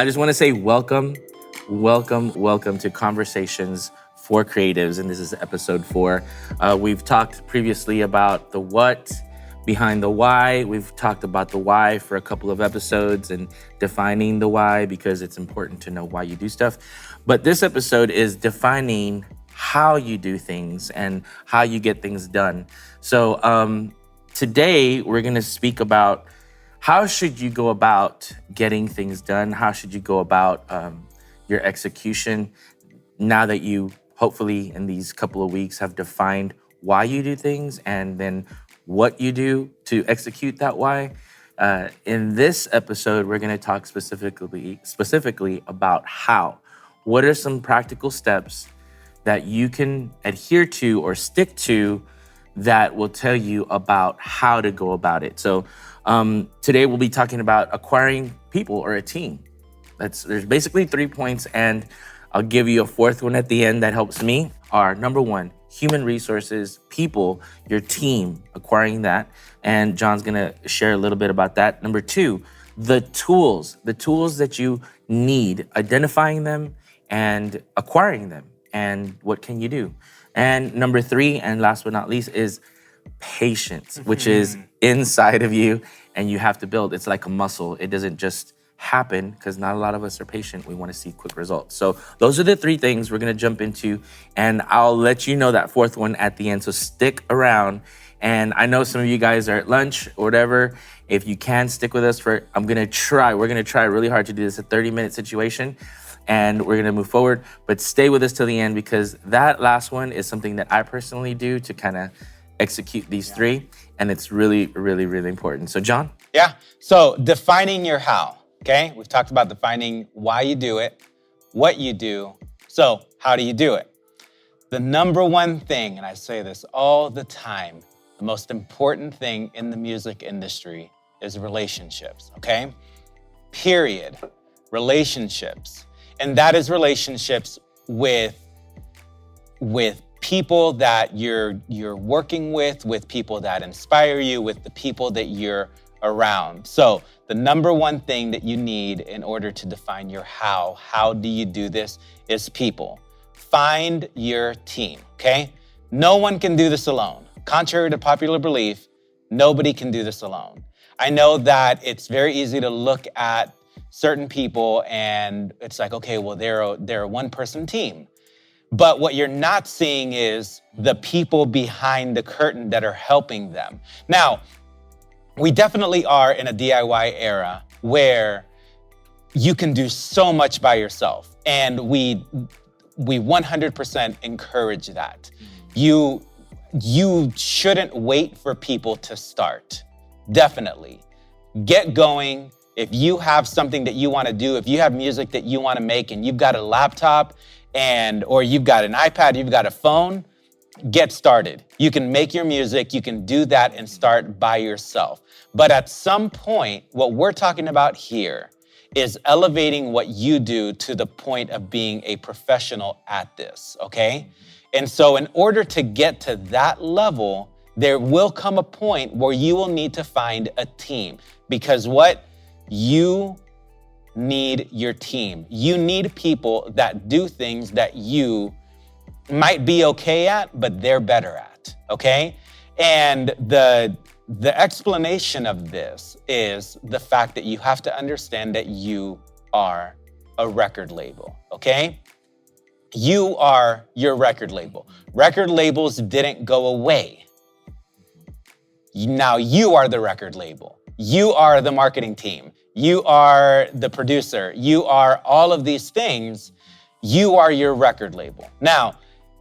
I just want to say welcome to Conversations for Creatives, and this is episode 4. We've talked previously about the what behind the why. We've talked about the why for a couple of episodes and defining the why because it's important to know why you do stuff. But this episode is defining how you do things and how you get things done. So today we're going to speak about how should you go about getting things done? How should you go about your execution now that you hopefully in these couple of weeks have defined why you do things and then what you do to execute that why? In this episode, we're going to talk specifically about how. What are some practical steps that you can adhere to or stick to that will tell you about how to go about it? So today we'll be talking about acquiring people or a team. There's basically 3 points, and I'll give you a fourth one at the end that helps me. Are number 1, human resources, people, your team, acquiring that. And John's gonna share a little bit about that. Number 2, the tools that you need, identifying them and acquiring them. And what can you do? And number 3, and last but not least, is patience, which is inside of you and you have to build. It's like a muscle. It doesn't just happen because not a lot of us are patient. We want to see quick results. So those are the 3 things we're going to jump into, and I'll let you know that fourth one at the end. So stick around. And I know some of you guys are at lunch or whatever. If you can stick with us we're going to try really hard to do this, a 30-minute situation. And we're going to move forward, but stay with us till the end because that last one is something that I personally do to kind of execute these 3. And it's really, really, really important. So John? Yeah. So defining your how, okay? We've talked about defining why you do it, what you do. So how do you do it? The number one thing, and I say this all the time, the most important thing in the music industry is relationships, okay? Period. Relationships. And that is relationships with people that you're working with people that inspire you, with the people that you're around. So the number one thing that you need in order to define your how do you do this, is people. Find your team, okay? No one can do this alone. Contrary to popular belief, nobody can do this alone. I know that it's very easy to look at certain people and it's like, okay, well, they're a one-person team. But what you're not seeing is the people behind the curtain that are helping them. Now, we definitely are in a DIY era where you can do so much by yourself. And we 100% encourage that. You shouldn't wait for people to start. Definitely. Get going. If you have something that you want to do, if you have music that you want to make and you've got a laptop or you've got an iPad, you've got a phone, get started. You can make your music, you can do that and start by yourself. But at some point, what we're talking about here is elevating what you do to the point of being a professional at this, okay? And so in order to get to that level, there will come a point where you will need to find a team. Because what? You need your team. You need people that do things that you might be okay at, but they're better at, okay? And the explanation of this is the fact that you have to understand that you are a record label, okay? You are your record label. Record labels didn't go away. Now you are the record label. You are the marketing team. You are the producer. You are all of these things. You are your record label. Now,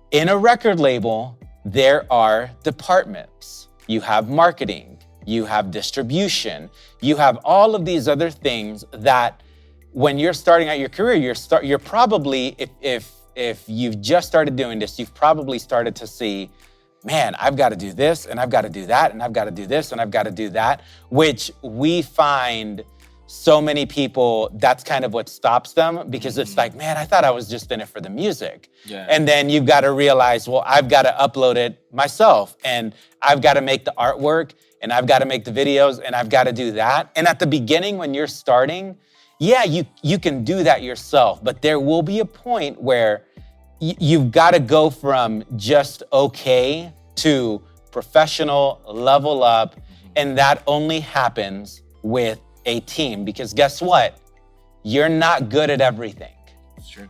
in a record label, there are departments. You have marketing. You have distribution. You have all of these other things that when you're starting out your career, you're probably, if you've just started doing this, you've probably started to see, man, I've got to do this and I've got to do that and I've got to do this and I've got to do that, which we find so many people, that's kind of what stops them because it's like, man, I thought I was just in it for the music. Yeah. And then you've got to realize, well, I've got to upload it myself and I've got to make the artwork and I've got to make the videos and I've got to do that. And at the beginning when you're starting, yeah, you can do that yourself, but there will be a point where you've got to go from just okay to professional, level up, and that only happens with a team, because guess what? You're not good at everything. That's true.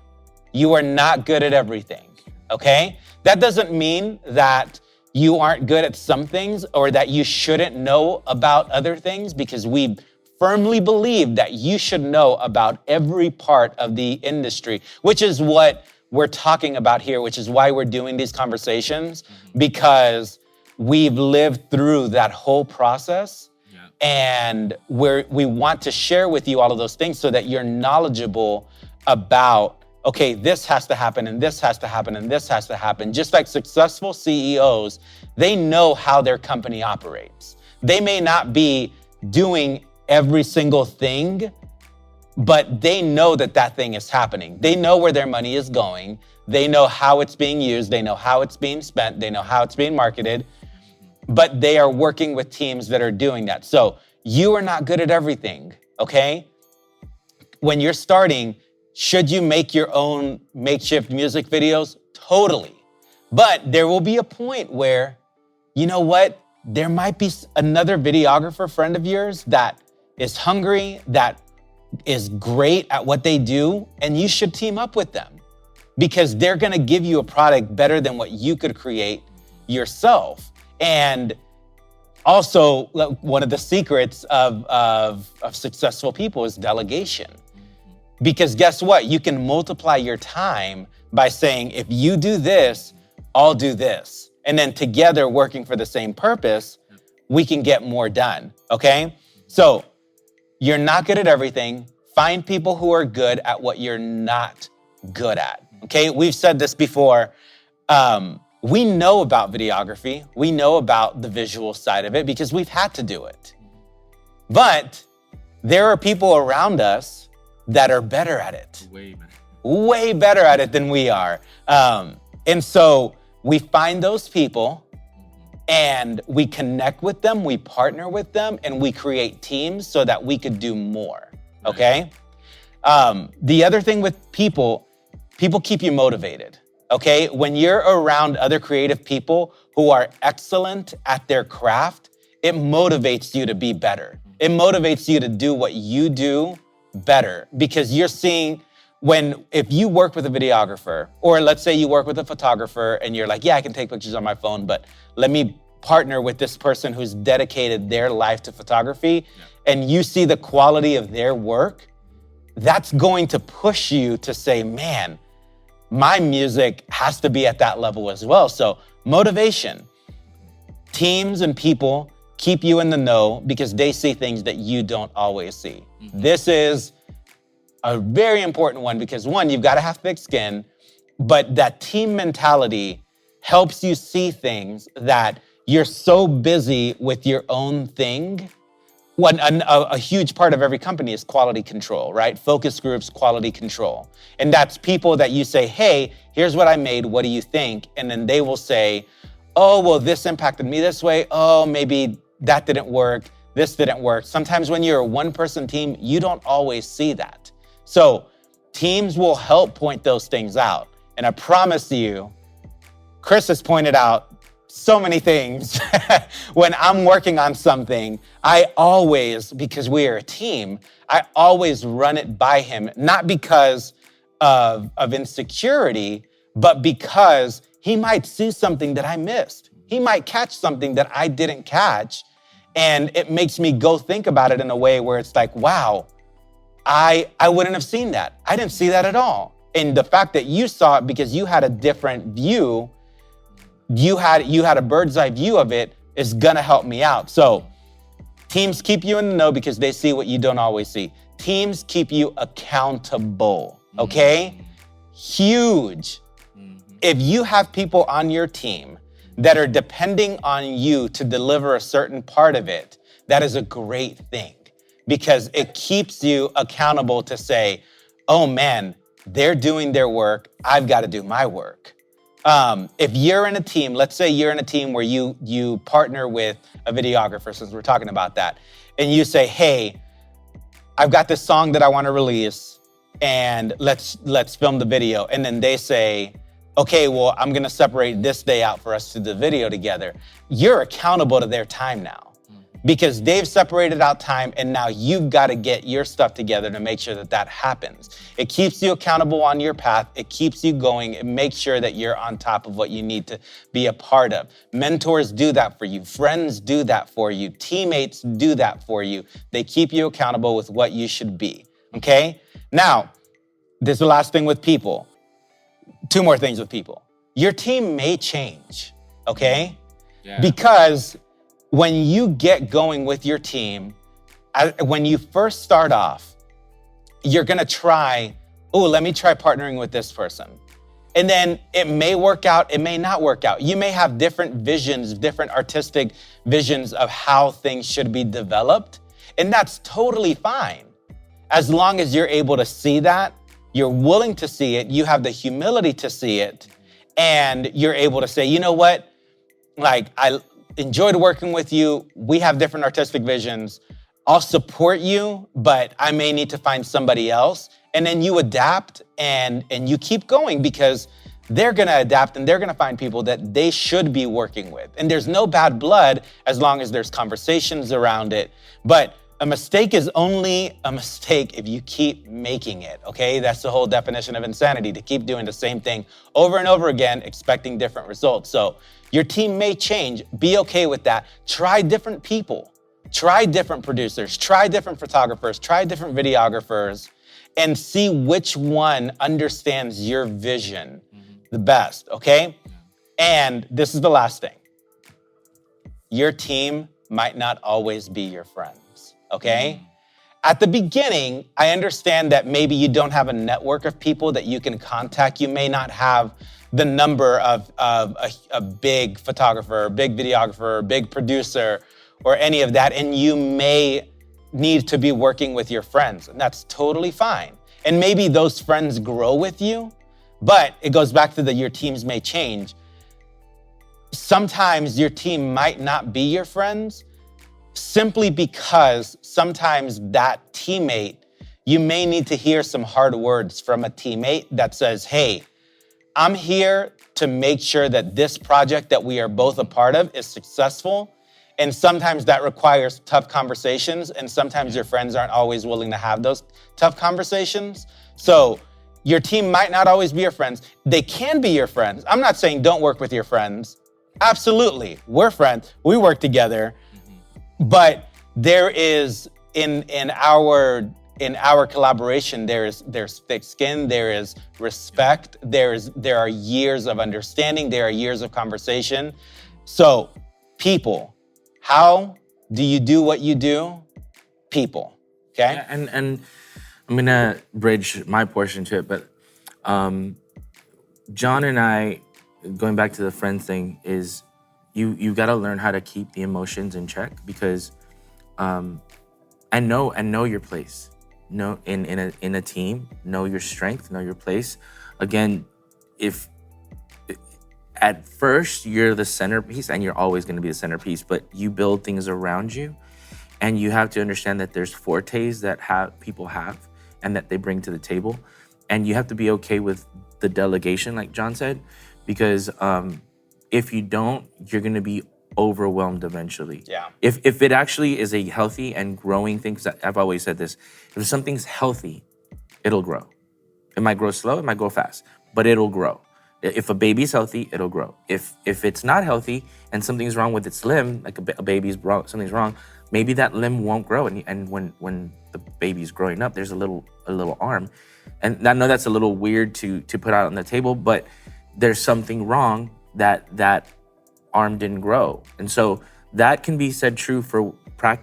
You are not good at everything, okay? That doesn't mean that you aren't good at some things or that you shouldn't know about other things, because we firmly believe that you should know about every part of the industry, which is what we're talking about here, which is why we're doing these conversations, because we've lived through that whole process. And we want to share with you all of those things so that you're knowledgeable about, okay, this has to happen and this has to happen and this has to happen. Just like successful CEOs, they know how their company operates. They may not be doing every single thing, but they know that that thing is happening. They know where their money is going. They know how it's being used. They know how it's being spent. They know how it's being marketed. But they are working with teams that are doing that. So you are not good at everything, okay? When you're starting, should you make your own makeshift music videos? Totally. But there will be a point where, you know what? There might be another videographer friend of yours that is hungry, that is great at what they do, and you should team up with them, because they're gonna give you a product better than what you could create yourself. And also, one of the secrets of successful people is delegation. Because guess what? You can multiply your time by saying, if you do this, I'll do this. And then together, working for the same purpose, we can get more done, okay? So you're not good at everything. Find people who are good at what you're not good at, okay? We've said this before. We know about videography. We know about the visual side of it because we've had to do it. But there are people around us that are better at it. Way better at it than we are. And so we find those people and we connect with them, we partner with them, and we create teams so that we could do more, okay? The other thing with people keep you motivated. Okay, when you're around other creative people who are excellent at their craft, it motivates you to be better. It motivates you to do what you do better, because you're seeing if you work with a videographer, or let's say you work with a photographer and you're like, yeah, I can take pictures on my phone, but let me partner with this person who's dedicated their life to photography, and you see the quality of their work, that's going to push you to say, man, my music has to be at that level as well. So motivation. Teams and people keep you in the know because they see things that you don't always see. This is a very important one because, one, you've got to have thick skin, but that team mentality helps you see things that you're so busy with your own thing. A huge part of every company is quality control, right? Focus groups, quality control. And that's people that you say, hey, here's what I made, what do you think? And then they will say, oh, well, this impacted me this way. Oh, maybe that didn't work. This didn't work. Sometimes when you're a one-person team, you don't always see that. So teams will help point those things out. And I promise you, Chris has pointed out so many things. When I'm working on something, I always, because we are a team, I always run it by him, not because of insecurity, but because he might see something that I missed. He might catch something that I didn't catch. And it makes me go think about it in a way where it's like, wow, I wouldn't have seen that. I didn't see that at all. And the fact that you saw it because you had a different view, you had a bird's eye view of it, is gonna help me out. So teams keep you in the know because they see what you don't always see. Teams keep you accountable, okay? Huge. If you have people on your team that are depending on you to deliver a certain part of it, that is a great thing because it keeps you accountable to say, oh man, they're doing their work, I've got to do my work. If you're in a team, let's say you're in a team where you partner with a videographer, since we're talking about that, and you say, hey, I've got this song that I want to release, and let's film the video. And then they say, okay, well, I'm going to separate this day out for us to do the video together. You're accountable to their time now because they've separated out time, and now you've got to get your stuff together to make sure that that happens. It keeps you accountable on your path. It keeps you going. It makes sure that you're on top of what you need to be a part of. Mentors do that for you. Friends do that for you. Teammates do that for you. They keep you accountable with what you should be, okay? Now, this is the last thing with people. Two more things with people. Your team may change, okay? Yeah. Because when you get going with your team, when you first start off, you're gonna try, let me try partnering with this person. And then it may work out, it may not work out. You may have different visions, different artistic visions of how things should be developed. And that's totally fine. As long as you're able to see that, you're willing to see it, you have the humility to see it, and you're able to say, you know what? Like, I enjoyed working with you. We have different artistic visions. I'll support you, but I may need to find somebody else. And then you adapt and you keep going because they're gonna adapt and they're gonna find people that they should be working with. And there's no bad blood as long as there's conversations around it. But a mistake is only a mistake if you keep making it, okay? That's the whole definition of insanity, to keep doing the same thing over and over again, expecting different results. So your team may change, be okay with that. Try different people, try different producers, try different photographers, try different videographers, and see which one understands your vision the best, okay? And this is the last thing. Your team might not always be your friends, okay? At the beginning, I understand that maybe you don't have a network of people that you can contact. You may not have the number of a big photographer, a big videographer, a big producer, or any of that, and you may need to be working with your friends, and that's totally fine. And maybe those friends grow with you, but it goes back to your teams may change. Sometimes your team might not be your friends simply because sometimes that teammate, you may need to hear some hard words from a teammate that says, hey, I'm here to make sure that this project that we are both a part of is successful. And sometimes that requires tough conversations, and sometimes your friends aren't always willing to have those tough conversations. So your team might not always be your friends. They can be your friends. I'm not saying don't work with your friends. Absolutely, we're friends, we work together. But there is, in our collaboration, there's thick skin, there is respect, there are years of understanding, there are years of conversation. So people, how do you do what you do? People, okay? Yeah, and I'm gonna bridge my portion to it, but John and I, going back to the friend thing, is you gotta learn how to keep the emotions in check, because I know your place. Know in a team, know your strength, know your place. Again, if at first you're the centerpiece, and you're always going to be the centerpiece, but you build things around you, and you have to understand that there's fortes that people have and that they bring to the table, and you have to be okay with the delegation, like John said, because if you don't, you're going to be overwhelmed eventually. Yeah. If it actually is a healthy and growing thing, because I've always said this, if something's healthy, it'll grow. It might grow slow, it might grow fast, but it'll grow. If a baby's healthy, it'll grow. If it's not healthy and something's wrong with its limb, like a baby's wrong, something's wrong, maybe that limb won't grow. And when the baby's growing up, there's a little arm. And I know that's a little weird to put out on the table, but there's something wrong that arm didn't grow. And so that can be said true for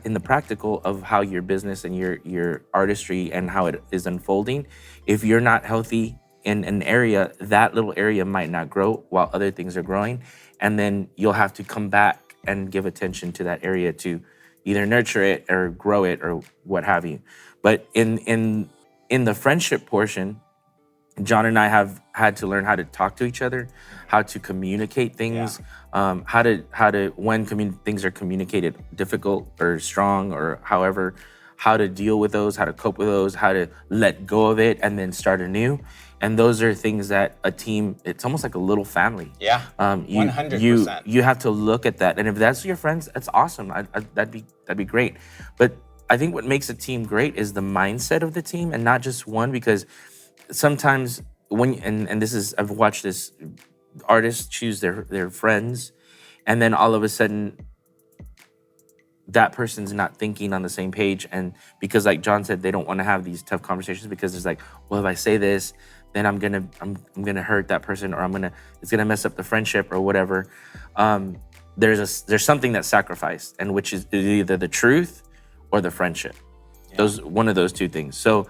in the practical of how your business and your artistry and how it is unfolding. If you're not healthy in an area, that little area might not grow while other things are growing. And then you'll have to come back and give attention to that area to either nurture it or grow it or what have you. But in the friendship portion, John and I have had to learn how to talk to each other, how to communicate things, how to when things are communicated difficult or strong or however, how to deal with those, how to cope with those, how to let go of it and then start anew. And those are things that a team, it's almost like a little family. Yeah, You 100%. you have to look at that. And if that's your friends, that's awesome. That'd be great. But I think what makes a team great is the mindset of the team and not just one, because sometimes and this is, I've watched this, artists choose their friends, and then all of a sudden that person's not thinking on the same page. And because like John said, they don't want to have these tough conversations because it's like, well, if I say this, then I'm gonna hurt that person, or it's gonna mess up the friendship or whatever. There's something that's sacrificed, and which is either the truth or the friendship. Yeah. One of those two things. So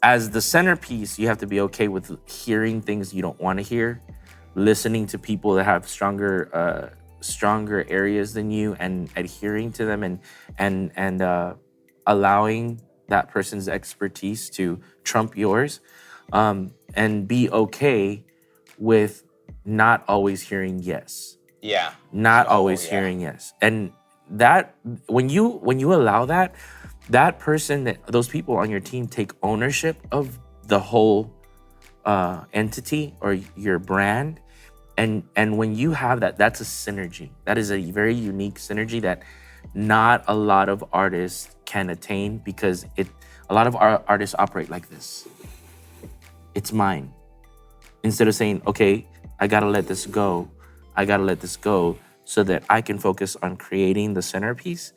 as the centerpiece, you have to be okay with hearing things you don't want to hear, listening to people that have stronger areas than you, and adhering to them, and allowing that person's expertise to trump yours, and be okay with not always hearing yes. Yeah. Not always hearing yes. And that when you allow that person, those people on your team take ownership of the whole entity or your brand. And when you have that, that's a synergy. That is a very unique synergy that not a lot of artists can attain, because a lot of our artists operate like this. It's mine. Instead of saying, okay, I gotta let this go so that I can focus on creating the centerpiece,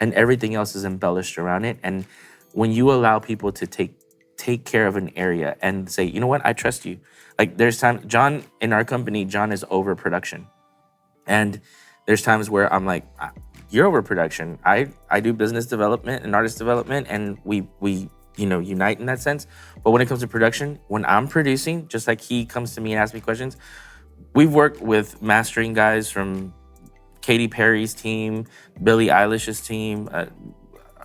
and everything else is embellished around it. And when you allow people to take care of an area and say, you know what, I trust you. Like there's time, John, in our company, John is overproduction. And there's times where I'm like, you're overproduction. I do business development and artist development, and we unite in that sense. But when it comes to production, when I'm producing, just like he comes to me and asks me questions, we've worked with mastering guys from Katy Perry's team, Billie Eilish's team,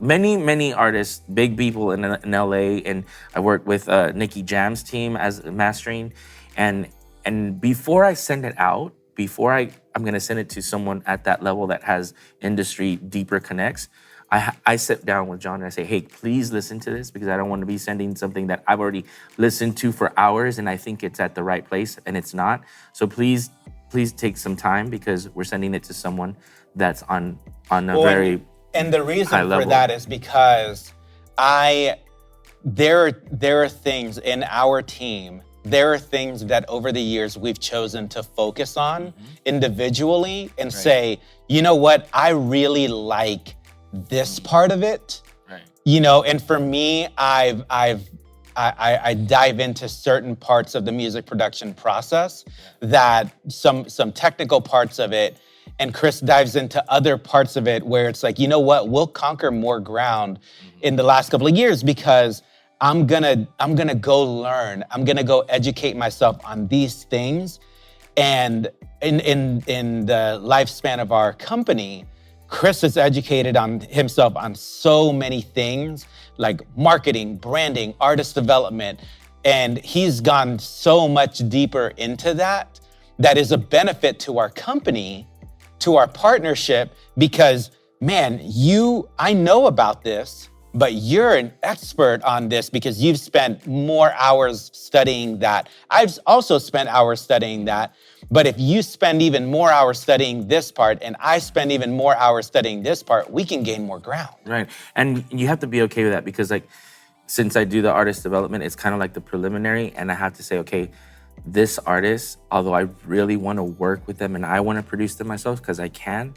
many artists, big people in LA, and I worked with Nicky Jam's team as mastering, and before I send it out, before I'm gonna send it to someone at that level that has industry deeper connects, I sit down with John and I say, hey, please listen to this, because I don't want to be sending something that I've already listened to for hours and I think it's at the right place and it's not. So please take some time, because we're sending it to someone that's on a very and the reason high level. For that is because there are things in our team, there are things that over the years we've chosen to focus on individually and say, you know what, I really like this part of it. Right. And for me, I dive into certain parts of the music production process, that some technical parts of it, and Chris dives into other parts of it where it's like, you know what, we'll conquer more ground in the last couple of years, because I'm gonna go learn, I'm gonna go educate myself on these things. And in the lifespan of our company, Chris is educated on himself on so many things, like marketing, branding, artist development. And he's gone so much deeper into that is a benefit to our company, to our partnership, because man, I know about this, but you're an expert on this because you've spent more hours studying that. I've also spent hours studying that. But if you spend even more hours studying this part and I spend even more hours studying this part, we can gain more ground. Right. And you have to be okay with that, because like, since I do the artist development, it's kind of like the preliminary, and I have to say, okay, this artist, although I really want to work with them and I want to produce them myself because I can,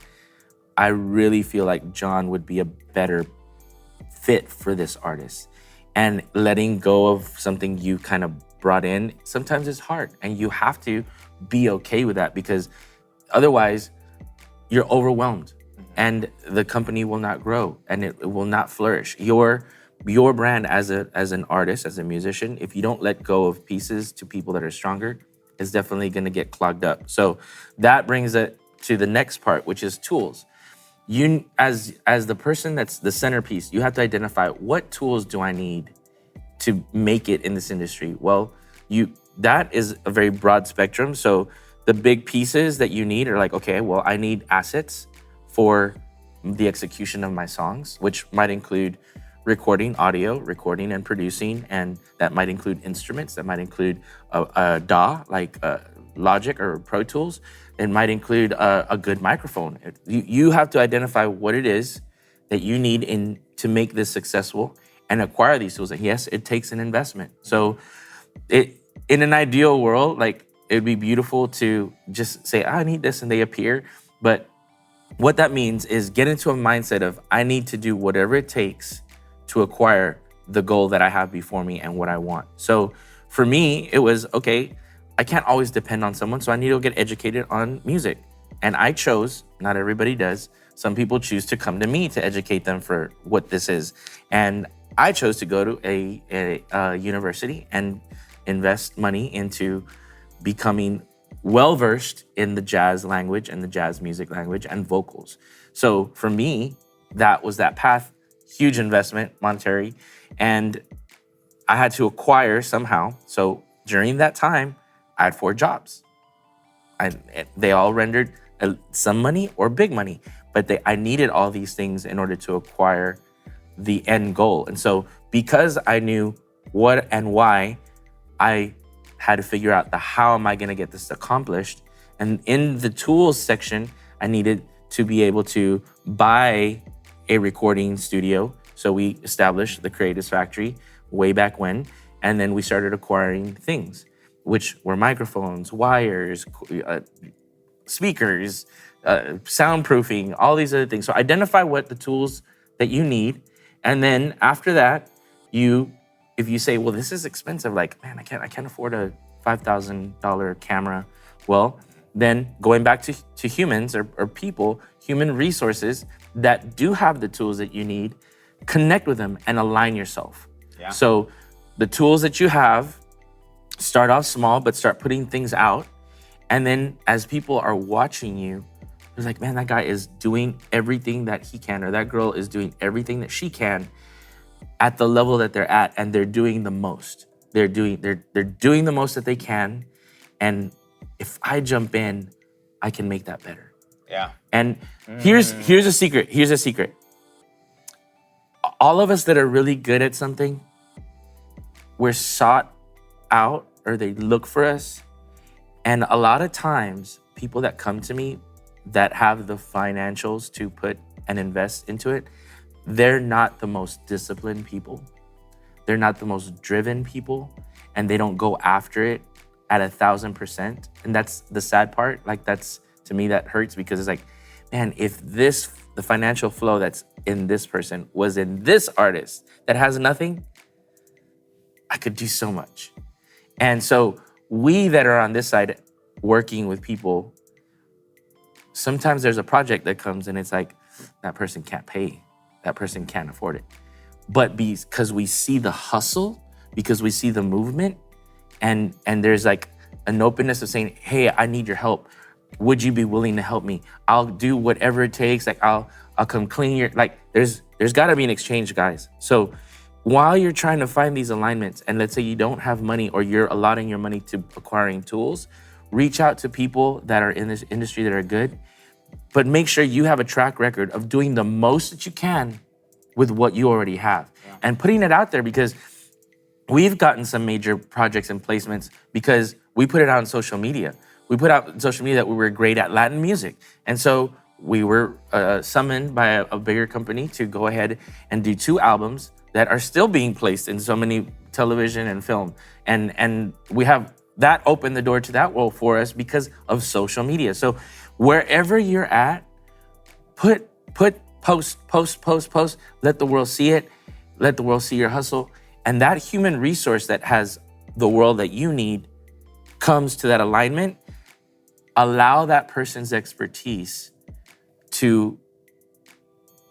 I really feel like John would be a better fit for this artist. And letting go of something you kind of brought in sometimes is hard, and you have to be okay with that, because otherwise you're overwhelmed and the company will not grow and it will not flourish. Your brand as an artist, as a musician, if you don't let go of pieces to people that are stronger, is definitely going to get clogged up. So that brings it to the next part, which is tools. You, as the person that's the centerpiece, you have to identify, what tools do I need to make it in this industry? Well, that is a very broad spectrum. So the big pieces that you need are like, okay, well, I need assets for the execution of my songs, which might include recording audio, recording and producing, and that might include instruments, that might include a DAW, like Logic or Pro Tools. It might include a good microphone. You have to identify what it is that you need to make this successful and acquire these tools. And yes, it takes an investment. So in an ideal world, like, it'd be beautiful to just say, I need this, and they appear. But what that means is get into a mindset of, I need to do whatever it takes to acquire the goal that I have before me and what I want. So for me, it was, okay, I can't always depend on someone, so I need to get educated on music. And I chose, not everybody does, some people choose to come to me to educate them for what this is. And I chose to go to a university and invest money into becoming well-versed in the jazz language and the jazz music language and vocals. So for me, that was that path, huge investment, monetary, and I had to acquire somehow. So during that time, I had 4 jobs. They all rendered some money or big money, but I needed all these things in order to acquire the end goal. And so because I knew what and why, I had to figure out the how am I going to get this accomplished. And in the tools section, I needed to be able to buy a recording studio. So we established the Creatives Factory way back when, and then we started acquiring things, which were microphones, wires, speakers, soundproofing, all these other things. So identify what the tools that you need. And then after that, if you say, well, this is expensive, like, man, I can't afford a $5,000 camera. Well, then going back to humans or people, human resources that do have the tools that you need, connect with them and align yourself. Yeah. So the tools that you have, start off small, but start putting things out. And then as people are watching you, they're like, man, that guy is doing everything that he can, or that girl is doing everything that she can at the level that they're at, and they're doing the most. They're doing the most that they can. And if I jump in, I can make that better. Yeah. And here's a secret. Here's a secret. All of us that are really good at something, we're sought out, or they look for us. And a lot of times, people that come to me that have the financials to put and invest into it, they're not the most disciplined people. They're not the most driven people, and they don't go after it at 1,000%. And that's the sad part. Like, that's, to me, that hurts, because it's like, man, if the financial flow that's in this person was in this artist that has nothing, I could do so much. And so we that are on this side working with people, sometimes there's a project that comes and it's like, that person can't pay. That person can't afford it. But because we see the hustle, because we see the movement, and there's like an openness of saying, hey, I need your help. Would you be willing to help me? I'll do whatever it takes. Like, I'll come clean your, like, there's gotta be an exchange, guys. So while you're trying to find these alignments, and let's say you don't have money, or you're allotting your money to acquiring tools, reach out to people that are in this industry that are good, but make sure you have a track record of doing the most that you can with what you already have, and putting it out there, because we've gotten some major projects and placements because we put it out on social media. We put out on social media that we were great at Latin music. And so we were summoned by a bigger company to go ahead and do 2 albums that are still being placed in so many television and film. And we have that opened the door to that world for us because of social media. So wherever you're at, post. Let the world see it. Let the world see your hustle. And that human resource that has the world that you need comes to that alignment. Allow that person's expertise to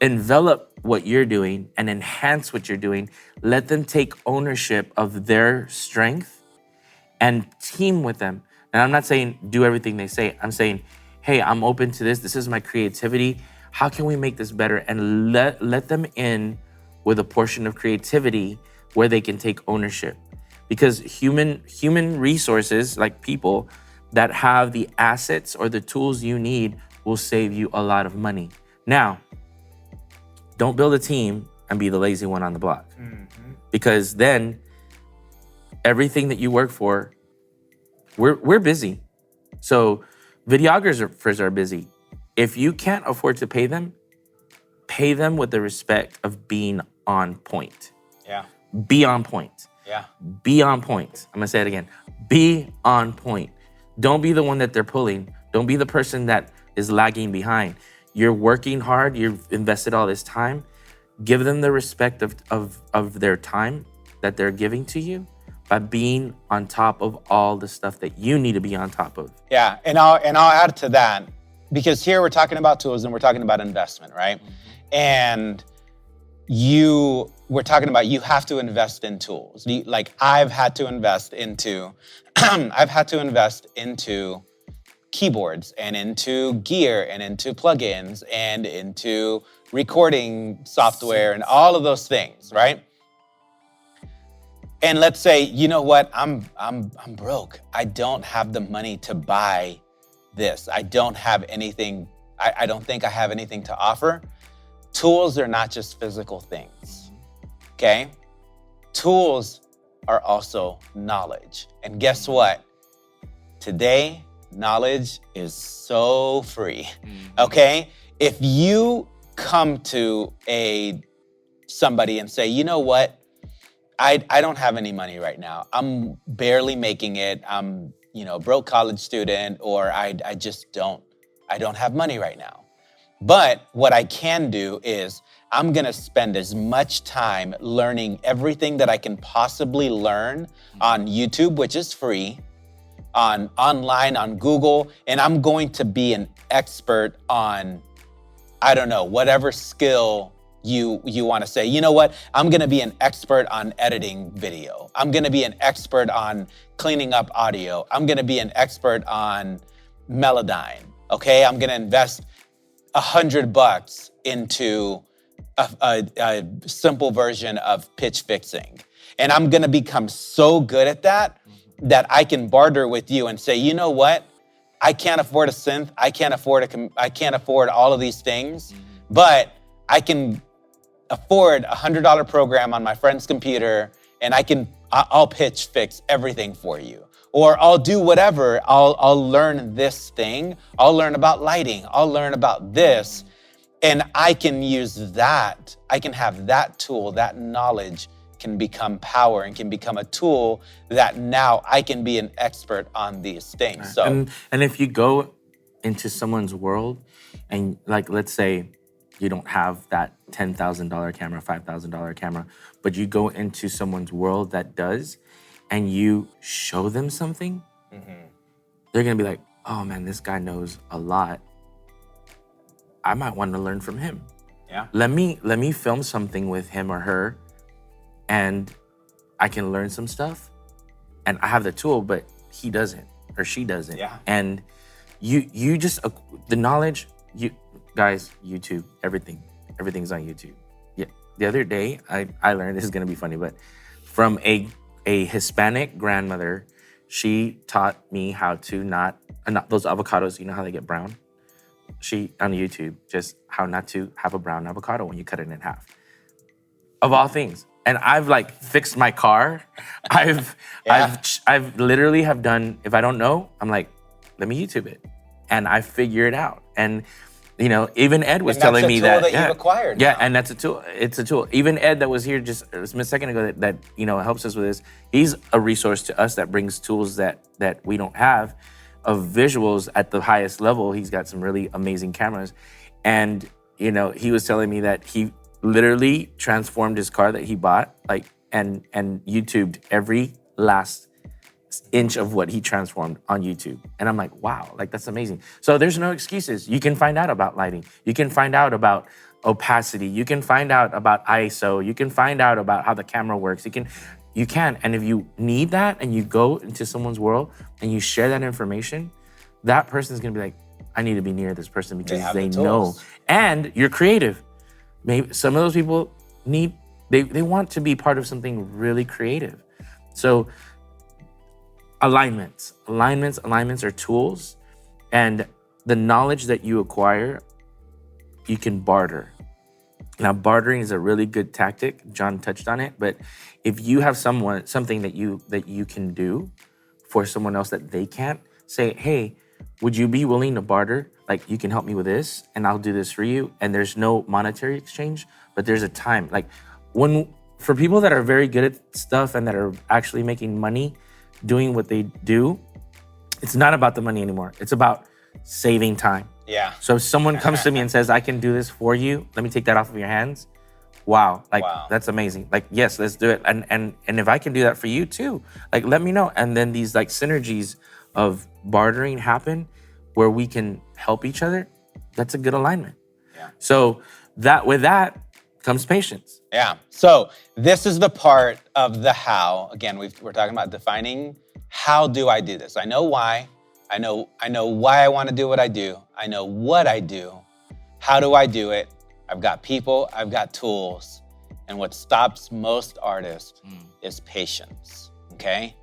envelop what you're doing and enhance what you're doing. Let them take ownership of their strength and team with them. And I'm not saying do everything they say. I'm saying, hey, I'm open to this. This is my creativity. How can we make this better? And let them in with a portion of creativity where they can take ownership. Because human resources, like people that have the assets or the tools you need, will save you a lot of money. Now, Don't build a team and be the lazy one on the block. Because then everything that you work for, we're busy. So videographers are busy. If you can't afford to pay them with the respect of being on point. Yeah. Be on point. Yeah. Be on point. I'm gonna say it again. Be on point. Don't be the one that they're pulling. Don't be the person that is lagging behind. You're working hard. You've invested all this time. Give them the respect of their time that they're giving to you by being on top of all the stuff that you need to be on top of. Yeah, and I'll add to that, because here we're talking about tools and we're talking about investment, right? And we're talking about you have to invest in tools. Like I've had to invest into keyboards and into gear and into plugins and into recording software and all of those things, right? And let's say, you know what, I'm broke. I don't have the money to buy this. I don't have anything, I don't think I have anything to offer. Tools are not just physical things, okay? Tools are also knowledge. And guess what? Today, knowledge is so free, okay? If you come to somebody and say, you know what, I don't have any money right now. I'm barely making it. I'm, broke college student, or I don't have money right now. But what I can do is I'm gonna spend as much time learning everything that I can possibly learn on YouTube, which is free, online, on Google, and I'm going to be an expert on, I don't know, whatever skill you want to say. You know what? I'm going to be an expert on editing video. I'm going to be an expert on cleaning up audio. I'm going to be an expert on Melodyne. Okay, I'm going to invest $100 into a simple version of pitch fixing, and I'm going to become so good at that I can barter with you and say, you know what? I can't afford a synth. I can't afford all of these things, but I can afford a $100 program on my friend's computer, and I'll pitch fix everything for you. Or I'll do whatever. I'll learn this thing. I'll learn about lighting. I'll learn about this, and I can use that. I can have that tool, that knowledge can become power and can become a tool that now I can be an expert on these things. So, and if you go into someone's world, and like, let's say you don't have that $10,000 camera, $5,000 camera, but you go into someone's world that does, and you show them something, they're gonna be like, oh man, this guy knows a lot. I might want to learn from him. Yeah. Let me film something with him or her, and I can learn some stuff. And I have the tool, but he doesn't or she doesn't. Yeah. And you just the knowledge, you guys, YouTube, everything's on YouTube. Yeah. The other day I learned, this is gonna be funny, but from a Hispanic grandmother, she taught me how to not those avocados, you know how they get brown? She, on YouTube, just how not to have a brown avocado when you cut it in half. Of all things. And I've like fixed my car. I've literally have done, if I don't know, I'm like, let me YouTube it. And I figure it out. And even Ed was telling me that. You've acquired. Yeah, now. and that's a tool. It's a tool. Even Ed that was here just a second ago that helps us with this. He's a resource to us that brings tools that we don't have, of visuals at the highest level. He's got some really amazing cameras. And he was telling me that he literally transformed his car that he bought, and YouTubed every last inch of what he transformed on YouTube. And I'm like, wow, that's amazing. So there's no excuses. You can find out about lighting. You can find out about opacity. You can find out about ISO. You can find out about how the camera works. You can. And if you need that and you go into someone's world and you share that information, that person's gonna be like, I need to be near this person because they know. And you're creative. Maybe some of those people they want to be part of something really creative. So alignments are tools, and the knowledge that you acquire, you can barter. Now, bartering is a really good tactic. John touched on it, but if you have something that you can do for someone else that they can't, say, hey, would you be willing to barter? Like, you can help me with this, and I'll do this for you. And there's no monetary exchange, but there's a time. Like, for people that are very good at stuff and that are actually making money doing what they do, it's not about the money anymore. It's about saving time. Yeah. So if someone comes to me and says, I can do this for you, let me take that off of your hands. Wow. That's amazing. Like, yes, let's do it. And if I can do that for you too, like, let me know. And then these like synergies of bartering happen where we can help each other. That's a good alignment. Yeah. So with that comes patience. Yeah. So this is the part of the how. Again, we're talking about defining how do I do this? I know why. I know why I want to do what I do. I know what I do. How do I do it? I've got people, I've got tools. And what stops most artists is patience, okay?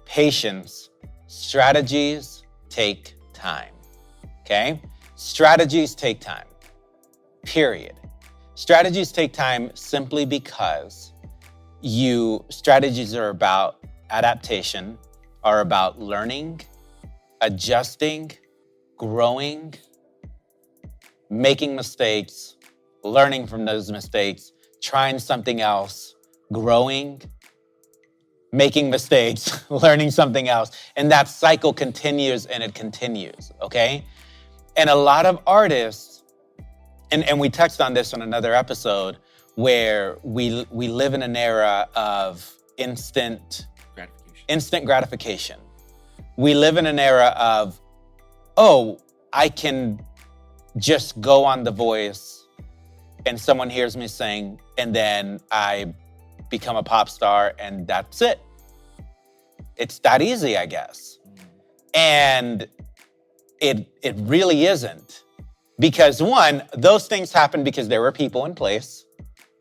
Patience. Strategies take time, okay? Strategies take time, period. Strategies take time simply because strategies are about adaptation, are about learning, adjusting, growing, making mistakes, learning from those mistakes, trying something else, growing, making mistakes, learning something else. And that cycle continues and it continues, okay? And a lot of artists, and we touched on this on another episode, where we live in an era of instant gratification. We live in an era of, I can just go on The Voice and someone hears me sing and then I become a pop star and that's it. It's that easy, I guess. And it really isn't. Because one, those things happened because there were people in place.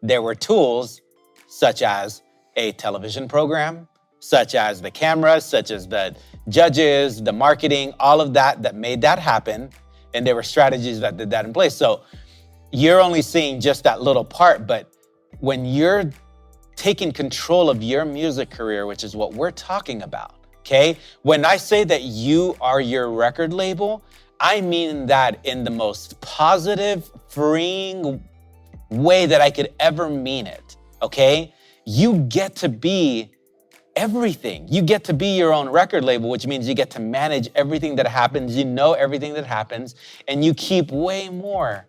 There were tools such as a television program, such as the cameras, such as the judges, the marketing, all of that made that happen. And there were strategies that did that in place. So you're only seeing just that little part, but when you're taking control of your music career, which is what we're talking about, okay? When I say that you are your record label, I mean that in the most positive, freeing way that I could ever mean it, okay? You get to be everything. You get to be your own record label, which means you get to manage everything that happens, you know everything that happens, and you keep way more,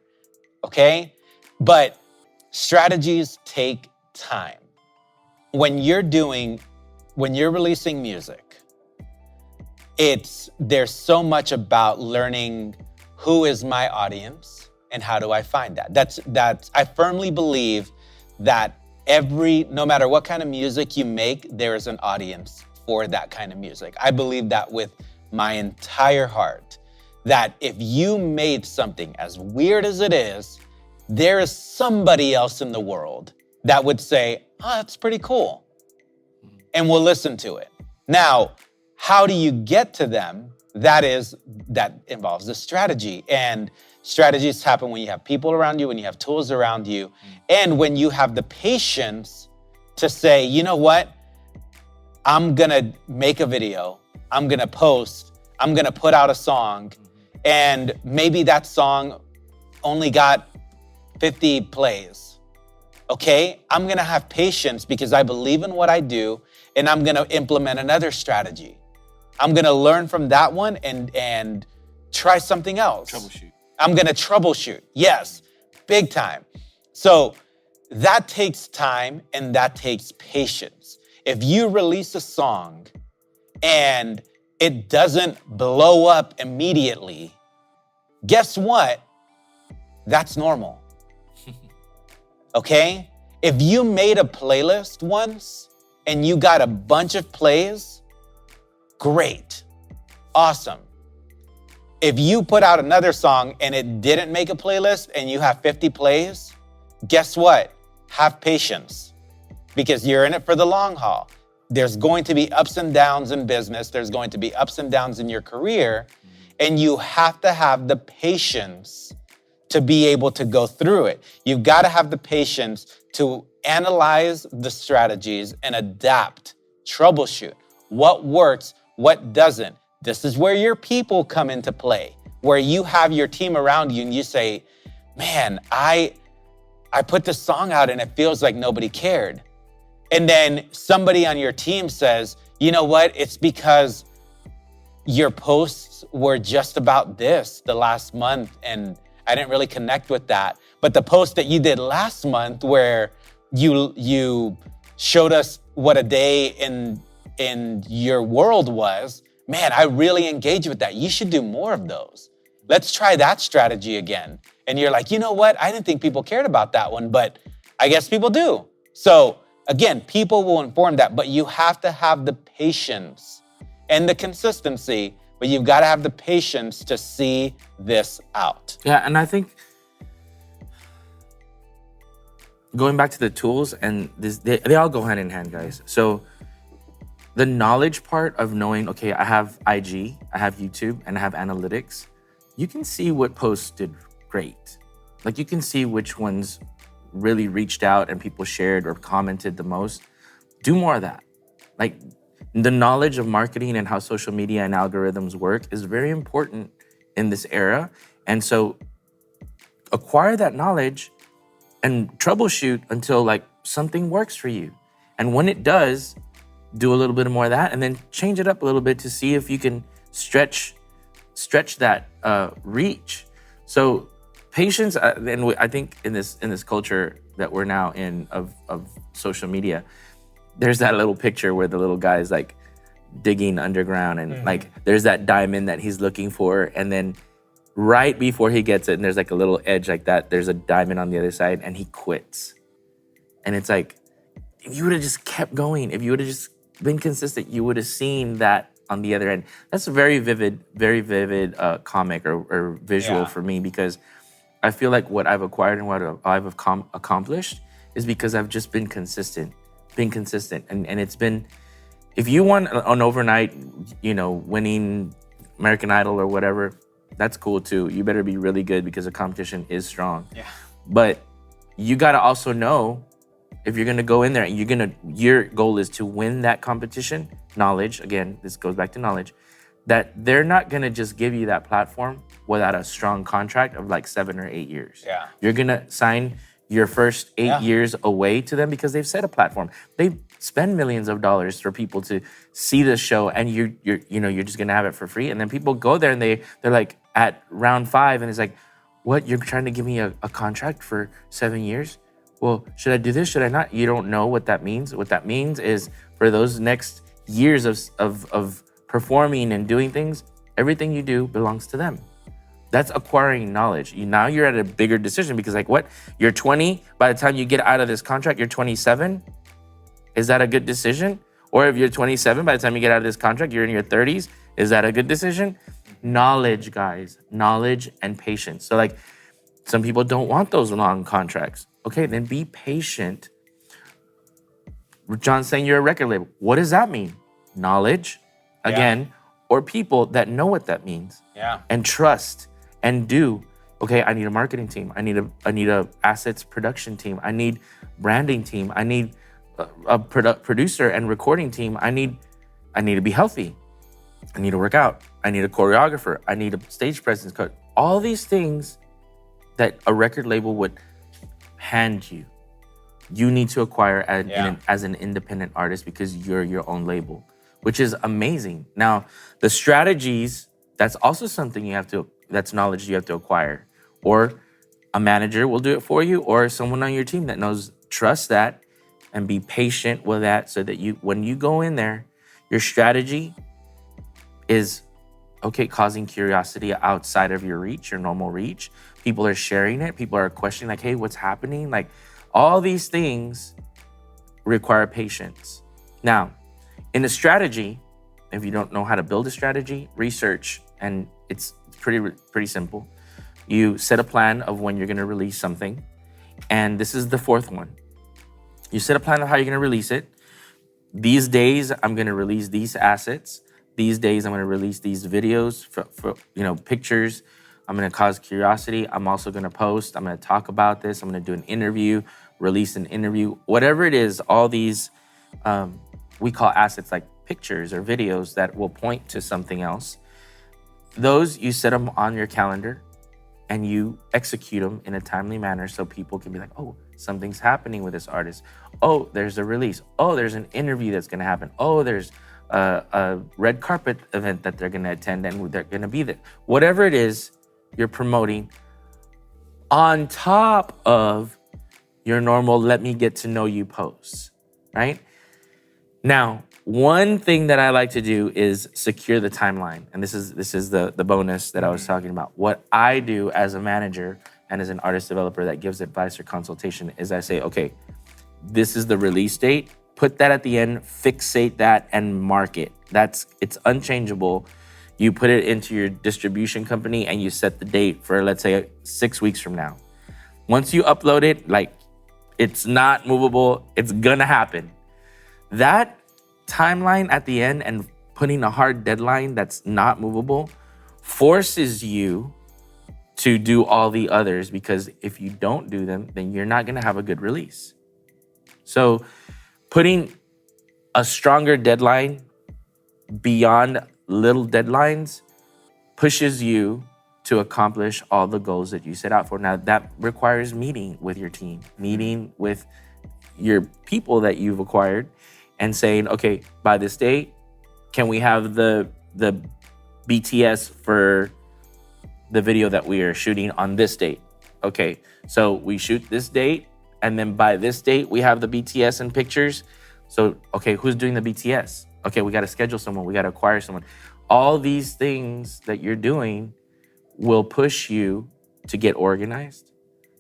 okay? But strategies take time. When you're releasing music, there's so much about learning who is my audience and how do I find that. I firmly believe that no matter what kind of music you make, there is an audience for that kind of music. I believe that with my entire heart, that if you made something as weird as it is, there is somebody else in the world that would say, oh, that's pretty cool, and will listen to it. Now, how do you get to them? That involves the strategy. And strategies happen when you have people around you, when you have tools around you, and when you have the patience to say, you know what? I'm gonna make a video, I'm gonna post, I'm gonna put out a song, and maybe that song only got 50 plays. Okay? I'm gonna have patience because I believe in what I do, and I'm gonna implement another strategy. I'm gonna learn from that one and try something else. Troubleshoot. I'm gonna troubleshoot. Yes, big time. So that takes time and that takes patience. If you release a song and it doesn't blow up immediately, guess what? That's normal. Okay? If you made a playlist once and you got a bunch of plays, great, awesome. If you put out another song and it didn't make a playlist and you have 50 plays, guess what? Have patience because you're in it for the long haul. There's going to be ups and downs in business. There's going to be ups and downs in your career. And you have to have the patience to be able to go through it. You've got to have the patience to analyze the strategies and adapt, troubleshoot. What works, what doesn't. This is where your people come into play, where you have your team around you and you say, man, I put this song out and it feels like nobody cared. And then somebody on your team says, you know what? It's because your posts were just about this the last month and I didn't really connect with that. But the post that you did last month where you showed us what a day in your world was, man, I really engaged with that. You should do more of those. Let's try that strategy again. And you're like, you know what? I didn't think people cared about that one, but I guess people do. So again, people will inform that, but you have to have the patience and the consistency, but you've got to have the patience to see this out. Yeah, and I think going back to the tools, and they all go hand in hand, guys. So the knowledge part of knowing, okay, I have IG, I have YouTube, and I have analytics. You can see what posts did great. Like you can see which ones really reached out and people shared or commented the most. Do more of that. Like the knowledge of marketing and how social media and algorithms work is very important in this era. And so acquire that knowledge and troubleshoot until like something works for you. And when it does, do a little bit more of that and then change it up a little bit to see if you can stretch that reach. So patience, and I think in this culture that we're now in of social media, there's that little picture where the little guy is like digging underground and like there's that diamond that he's looking for, and then right before he gets it, and there's like a little edge like that, there's a diamond on the other side, and he quits. And it's like, if you would have just kept going, if you would have just been consistent, you would have seen that on the other end. That's a very vivid comic or visual for me, because I feel like what I've acquired and what I've accomplished is because I've just been consistent. And it's been, if you want an overnight, winning American Idol or whatever, that's cool too. You better be really good because the competition is strong. Yeah. But you got to also know, if you're going to go in there and your goal is to win that competition, knowledge, again, this goes back to knowledge, that they're not going to just give you that platform without a strong contract of like 7 or 8 years. Yeah. You're going to sign your first 8 years away to them because they've set a platform. They spend millions of dollars for people to see this show, and you're just going to have it for free. And then people go there and they're like at round 5 and it's like, what, you're trying to give me a contract for 7 years? Well, should I do this? Should I not? You don't know what that means. What that means is for those next years of performing and doing things, everything you do belongs to them. That's acquiring knowledge. Now you're at a bigger decision because like what? You're 20, by the time you get out of this contract, you're 27. Is that a good decision? Or if you're 27, by the time you get out of this contract, you're in your 30s. Is that a good decision? Knowledge, guys. Knowledge and patience. So like some people don't want those long contracts. Okay, then be patient. John's saying you're a record label. What does that mean? Knowledge, again, or people that know what that means. Yeah. And trust and do. Okay, I need a marketing team. I need a assets production team. I need branding team. I need a producer and recording team. I need to be healthy. I need to work out. I need a choreographer. I need a stage presence coach. All these things that a record label would hand you, you need to acquire as an independent artist because you're your own label, which is amazing. Now, the strategies, that's also something that's knowledge you have to acquire. Or a manager will do it for you, or someone on your team that knows, trust that, and be patient with that so that when you go in there, your strategy is, okay, causing curiosity outside of your reach, your normal reach. People are sharing it. People are questioning like, hey, what's happening? Like all these things require patience. Now, in a strategy, if you don't know how to build a strategy, research, and it's pretty simple. You set a plan of when you're going to release something. And this is the fourth one. You set a plan of how you're going to release it. These days, I'm going to release these assets. These days, I'm going to release these videos, for pictures. I'm going to cause curiosity. I'm also going to post. I'm going to talk about this. I'm going to do an interview, release an interview, whatever it is. All these we call assets like pictures or videos that will point to something else. Those, you set them on your calendar and you execute them in a timely manner so people can be like, oh, something's happening with this artist. Oh, there's a release. Oh, there's an interview that's going to happen. Oh, there's a red carpet event that they're going to attend and they're going to be there. Whatever it is you're promoting on top of your normal let me get to know you posts, right? Now, one thing that I like to do is secure the timeline. And this is the bonus that I was talking about. What I do as a manager and as an artist developer that gives advice or consultation is I say, okay, this is the release date. Put that at the end, fixate that, and mark it. It's unchangeable. You put it into your distribution company and you set the date for, let's say, 6 weeks from now. Once you upload it, like, it's not movable. It's gonna happen. That timeline at the end and putting a hard deadline that's not movable forces you to do all the others, because if you don't do them, then you're not gonna have a good release. So putting a stronger deadline beyond little deadlines pushes you to accomplish all the goals that you set out for. Now, that requires meeting with your team, meeting with your people that you've acquired and saying, okay, by this date, can we have the BTS for the video that we are shooting on this date? Okay, so we shoot this date, and then by this date, we have the BTS and pictures. So, okay, who's doing the BTS? Okay, we got to schedule someone. We got to acquire someone. All these things that you're doing will push you to get organized,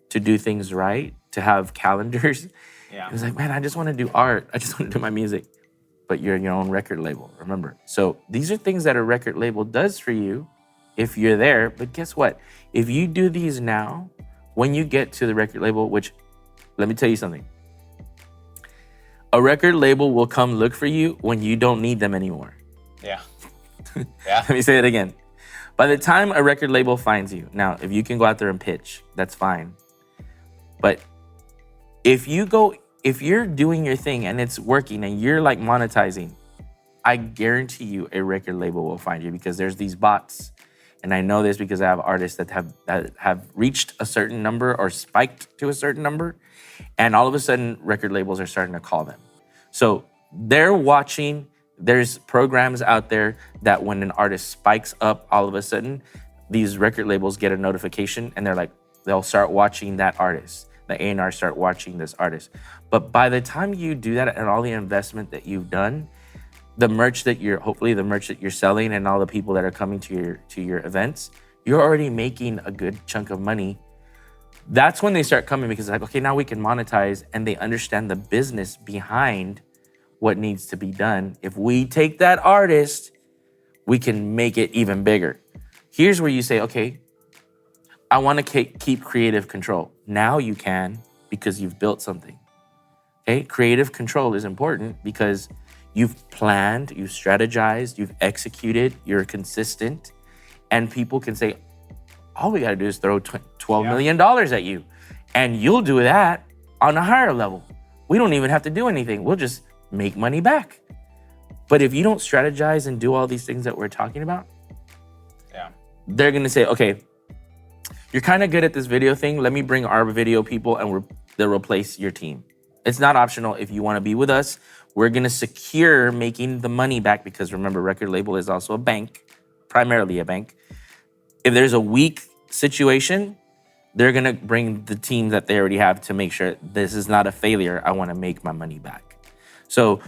to do things right, to have calendars. Yeah. It's like, man, I just want to do art. I just want to do my music. But you're in your own record label, remember? So these are things that a record label does for you if you're there. But guess what? If you do these now, when you get to the record label, which, let me tell you something. A record label will come look for you when you don't need them anymore. Yeah. Yeah. Let me say it again. By the time a record label finds you, now, if you can go out there and pitch, that's fine. But if you're doing your thing and it's working and you're like monetizing, I guarantee you a record label will find you, because there's these bots. And I know this because I have artists that have reached a certain number or spiked to a certain number. And all of a sudden, record labels are starting to call them. So they're watching. There's programs out there that when an artist spikes up, all of a sudden, these record labels get a notification and they'll start watching that artist. The A&R start watching this artist. But by the time you do that and all the investment that you've done, hopefully the merch that you're selling and all the people that are coming to your events, you're already making a good chunk of money. That's when they start coming, because it's like, okay, now we can monetize, and they understand the business behind what needs to be done. If we take that artist, we can make it even bigger. Here's where you say, okay, I want to keep creative control. Now you can, because you've built something. Okay, creative control is important because you've planned, you've strategized, you've executed, you're consistent, and people can say, all we got to do is throw $12 million at you, and you'll do that on a higher level. We don't even have to do anything. We'll just make money back. But if you don't strategize and do all these things that we're talking about, they're going to say, okay, you're kind of good at this video thing. Let me bring our video people and they'll replace your team. It's not optional. If you want to be with us, we're going to secure making the money back, because remember, record label is also a bank, primarily a bank. If there's a weak situation, they're going to bring the team that they already have to make sure this is not a failure. I want to make my money back. So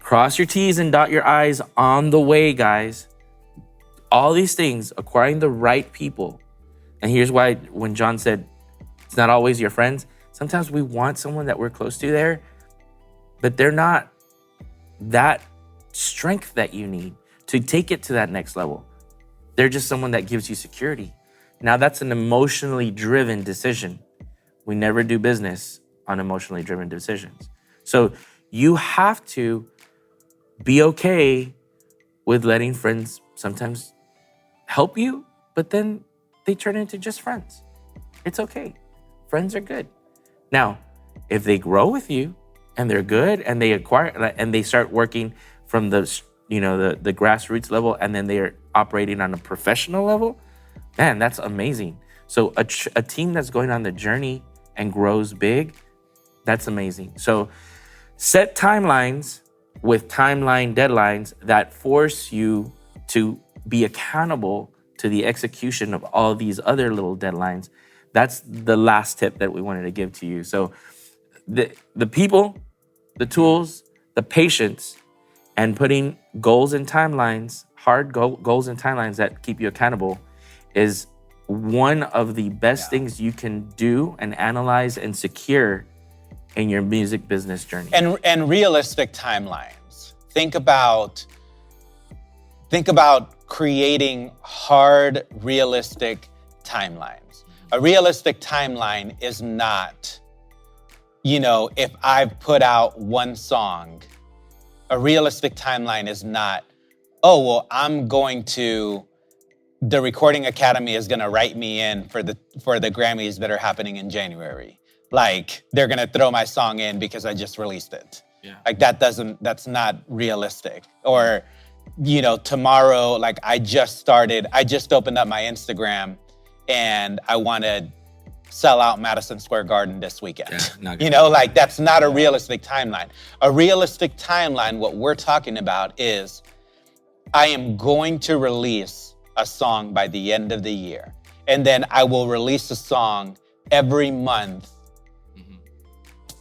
cross your T's and dot your I's on the way, guys. All these things, acquiring the right people. And here's why, when John said, it's not always your friends, sometimes we want someone that we're close to there, but they're not that strength that you need to take it to that next level. They're just someone that gives you security. Now, that's an emotionally driven decision. We never do business on emotionally driven decisions. So you have to be okay with letting friends sometimes help you but then they turn into just friends. It's okay. Friends are good. Now, if they grow with you and they're good and they acquire and they start working from the grassroots level and then they're operating on a professional level, man, that's amazing. So a team that's going on the journey and grows big, that's amazing. So set timelines with timeline deadlines that force you to be accountable to the execution of all these other little deadlines. That's the last tip that we wanted to give to you. So the people, the tools, the patience, and putting goals and timelines, hard goals and timelines that keep you accountable is one of the best things you can do and analyze and secure in your music business journey. And realistic timelines. Think about creating hard, realistic timelines. A realistic timeline is not, if I've put out one song. A realistic timeline is not, the Recording Academy is gonna write me in for the Grammys that are happening in January. Like, they're gonna throw my song in because I just released it. Yeah. Like, that's not realistic. Or, tomorrow, like I just opened up my Instagram and I wanna sell out Madison Square Garden this weekend. Yeah, that's not a realistic timeline. A realistic timeline, what we're talking about is, I am going to release a song by the end of the year. And then I will release a song every month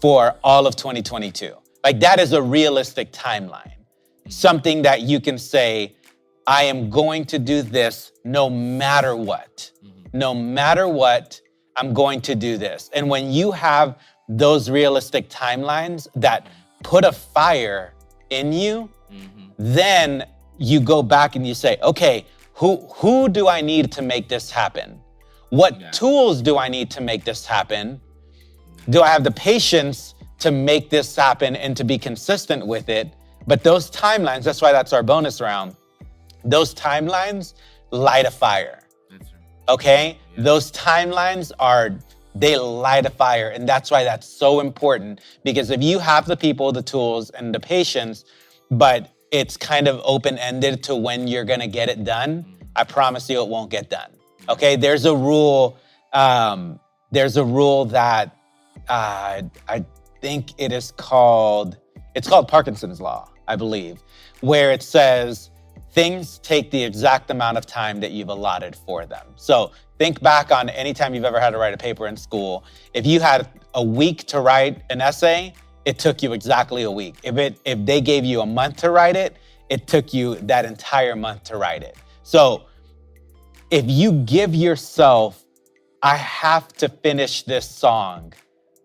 for all of 2022. Like, that is a realistic timeline. Something that you can say, I am going to do this no matter what. No matter what, I'm going to do this. And when you have those realistic timelines that put a fire in you, then you go back and you say, okay, who do I need to make this happen? What tools do I need to make this happen? Do I have the patience to make this happen and to be consistent with it? But those timelines, that's why that's our bonus round. Those timelines light a fire. Okay? Yeah. Those timelines they light a fire. And that's why that's so important. Because if you have the people, the tools, and the patience, but it's kind of open-ended to when you're gonna get it done, I promise you it won't get done. Okay? There's a rule that I think it's called Parkinson's law, I believe, where it says, things take the exact amount of time that you've allotted for them. So think back on any time you've ever had to write a paper in school. If you had a week to write an essay, it took you exactly a week. If they gave you a month to write it, it took you that entire month to write it. So if you give yourself, I have to finish this song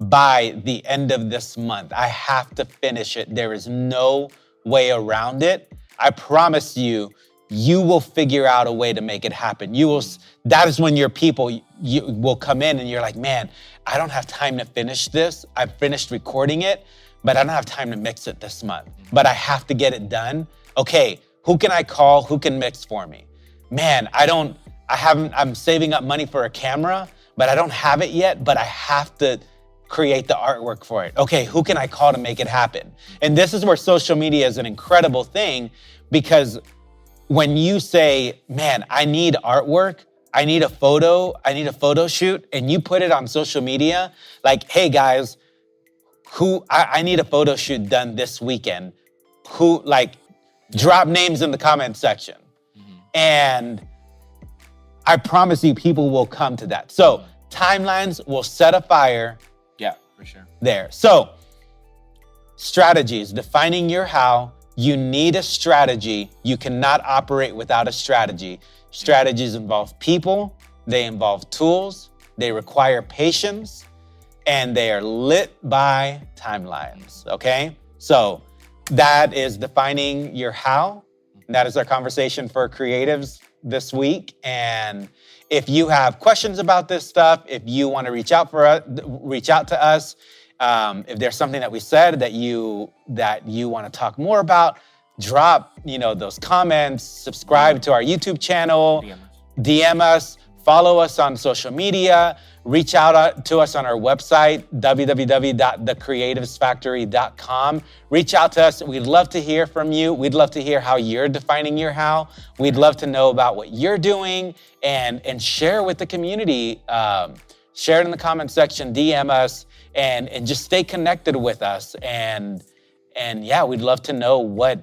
by the end of this month. I have to finish it. There is no way around it. I promise you, you will figure out a way to make it happen. That is when your people you will come in and you're like, man, I don't have time to finish this. I've finished recording it, but I don't have time to mix it this month. But I have to get it done. Okay, who can I call? Who can mix for me? Man, I'm saving up money for a camera, but I don't have it yet, but I have to create the artwork for it. Okay, who can I call to make it happen? And this is where social media is an incredible thing, because when you say, man, I need artwork, I need a photo shoot, and you put it on social media, like, hey guys, I need a photo shoot done this weekend. Drop names in the comment section. And I promise you, people will come to that. So timelines will set a fire. Yeah, for sure. There. So strategies, defining your how. You need a strategy. You cannot operate without a strategy. Strategies involve people. They involve tools. They require patience. And they are lit by timelines, okay? So that is defining your how. That is our conversation for creatives this week. And if you have questions about this stuff, if you want to reach out to us, if there's something that we said that you want to talk more about, drop those comments, subscribe to our YouTube channel, DM us, follow us on social media, reach out to us on our website, www.thecreativesfactory.com. Reach out to us. We'd love to hear from you. We'd love to hear how you're defining your how. We'd love to know about what you're doing and share with the community. Share it in the comment section, DM us, and just stay connected with us. And yeah, we'd love to know what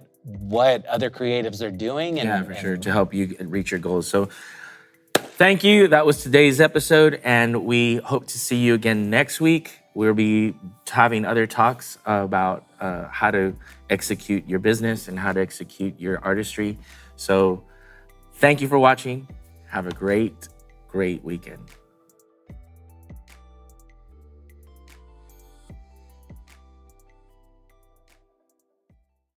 other creatives are doing. And, for sure, to help you reach your goals. So thank you. That was today's episode, and we hope to see you again next week. We'll be having other talks about how to execute your business and how to execute your artistry. So thank you for watching. Have a great, great weekend.